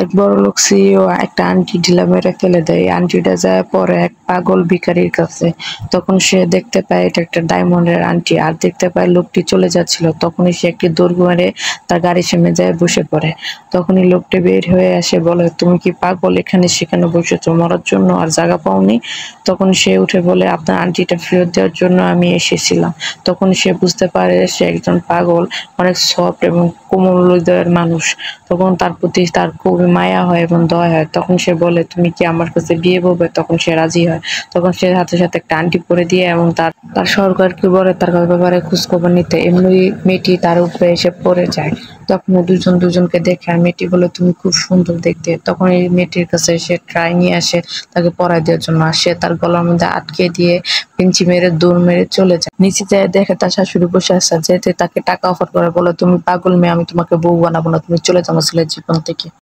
এক বড়লোক সিইও একটা আন্টি ঢিলা মেরে ফেলে দেয়। আন্টিটা যায় পরে এক পাগল ভিখারির কাছে। তখন সে দেখতে পায় এটা একটা ডায়মন্ডের আন্টি, আর দেখতে পায় লোকটি চলে যাচ্ছিল। তখনই সে একটি দৌড় মেরে তার গাড়ির সামনে যায় বসে পড়ে। তখনই লোকটি বের হয়ে আসে, বলে তুমি কি পাগল, এখানে সেখানে বসেছো মরার জন্য আর জায়গা পাওনি? তখন সে উঠে বলে আপনার আন্টিটা ফেরত দেওয়ার জন্য আমি এসেছিলাম। তখন সে বুঝতে পারে সে একজন পাগল, অনেক সফট এবং কোমল হৃদয়ের মানুষ। তখন তার প্রতি তার খুবই মায়া হয় এবং দয়া হয়। তখন সে বলে তুমি কি আমার কাছে বিয়ে করবে? তখন সে রাজি হয়। তখন সে সাথে সাথে একটা আন্টি পরে দিয়ে এবং তার তার সরকারকে বলে তার ব্যাপারে খোঁজখবর নিতে। এমনি মেয়েটি তার উপরে এসে পড়ে যায়। তখন দুজন দুজনকে দেখে আর মেয়েটি বলে তুমি খুব সুন্দর দেখতে। তখন এই মেয়েটির কাছে সে ট্রাই নিয়ে আসে তাকে পরাই দেওয়ার জন্য, আর সে তার গলার মধ্যে আটকে দিয়ে পিঞ্চি মেরে দৌড় মেরে চলে যায়। নিচে যায় দেখে তার শাশুড়ি বসে আছে, যেতে তাকে টাকা অফার করে, বলে তুমি পাগল মেয়ে, আমি তোমাকে বউ বানাবো না, তুমি চলে যাও আমার ছেলের জীবন থেকে।